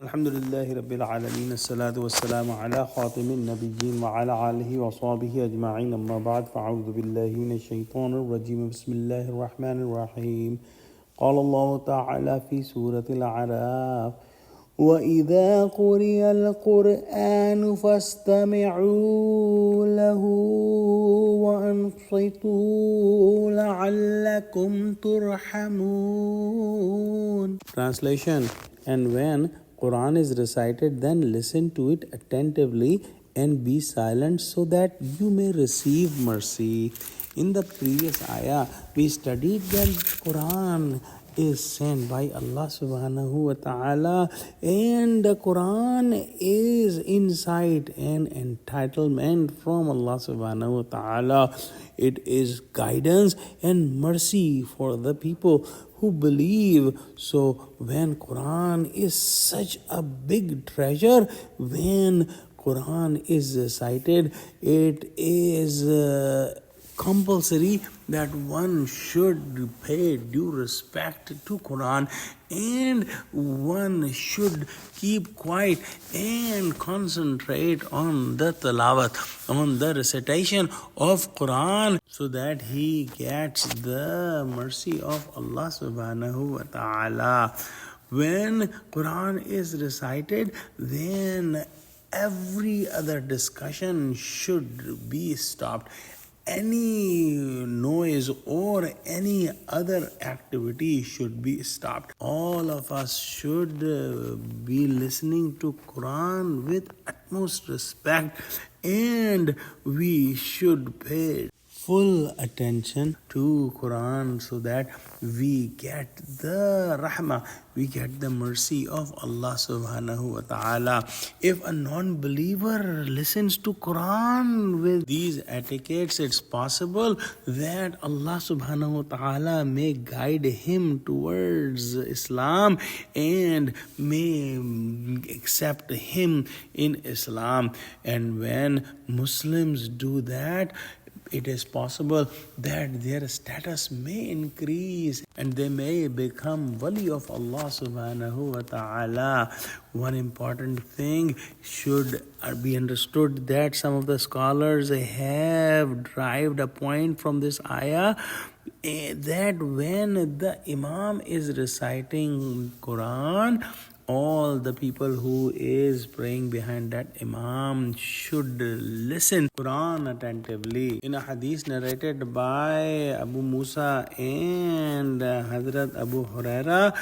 Alhamdulillahi Rabbil Alameen, as-salatu was-salamu ala khatimin nabiyyin wa ala alihi wa sahbihi ajma'in, amma ba'd, fa'udhu billahi minash shaitanir rajim, bismillahir rahmanir rahim. Qala Allah ta'ala fi Surah Al-Aaraf, وَإِذَا قُرِئَ الْقُرْآنُ فَاسْتَمِعُوا لَهُ وَأَنصِتُوا لَعَلَّكُمْ تُرْحَمُونَ. Translation: And when Quran is recited, then listen to it attentively and be silent so that you may receive mercy. In the previous ayah, we studied that Quran is sent by Allah subhanahu wa ta'ala, and the Quran is insight and entitlement from Allah subhanahu wa ta'ala. It is guidance and mercy for the people who believe. So when Quran is such a big treasure, when Quran is recited, it is compulsory that one should pay due respect to Quran, and one should keep quiet and concentrate on the tilawat, on the recitation of Quran, so that he gets the mercy of Allah subhanahu wa ta'ala. When Quran is recited, then every other discussion should be stopped. Any noise or any other activity should be stopped. All of us should be listening to Quran with utmost respect, and we should pay full attention to Quran so that we get the rahmah, we get the mercy of Allah subhanahu wa ta'ala. If a non-believer listens to Quran with these etiquettes, it's possible that Allah subhanahu wa ta'ala may guide him towards Islam and may accept him in Islam. And when Muslims do that, it is possible that their status may increase and they may become wali of Allah subhanahu wa ta'ala. One important thing should be understood, that some of the scholars have derived a point from this ayah, that when the Imam is reciting Quran, all the people who is praying behind that Imam should listen Quran attentively. In a hadith narrated by Abu Musa and Hazrat Abu Huraira,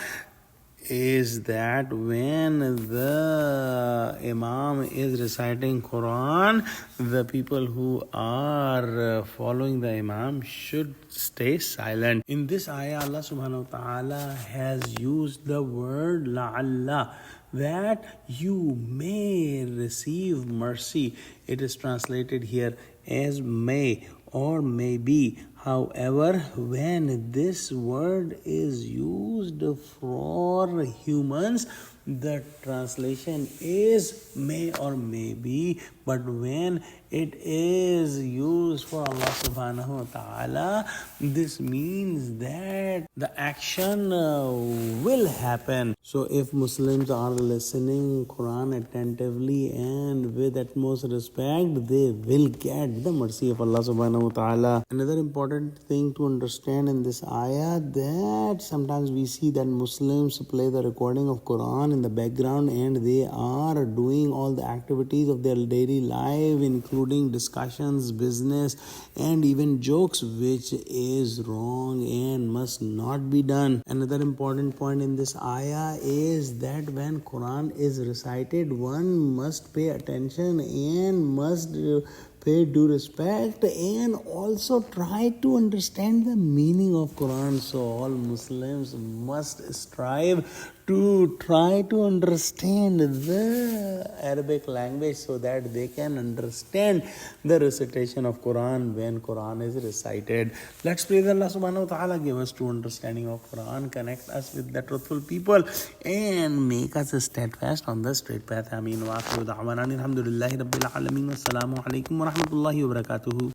is that when the Imam is reciting Quran, the people who are following the Imam should stay silent. In this ayah, Allah subhanahu wa ta'ala has used the word la'alla, that you may receive mercy. It is translated here as may or may be. However, when this word is used for humans, the translation is may or may be, but when it is used for Allah subhanahu wa ta'ala, this means that the action will happen. So if Muslims are listening Quran attentively and with utmost respect, they will get the mercy of Allah subhanahu wa ta'ala. Another important thing to understand in this ayah, that sometimes we see that Muslims play the recording of Quran in the background and they are doing all the activities of their daily life, including discussions, business, and even jokes, which is wrong and must not be done. Another important point in this ayah is that when Quran is recited, one must pay attention and must pay due respect and also try to understand the meaning of Quran. So all Muslims must strive to try to understand the Arabic language so that they can understand the recitation of Quran when Quran is recited. Let's pray that Allah subhanahu wa ta'ala give us true understanding of Quran, connect us with the truthful people, and make us steadfast on the straight path. Ameen. Wa akhiru da'wana alhamdulillahi rabbil alameen. Wassalamu alaikum wa rahmatullahi wa barakatuhu.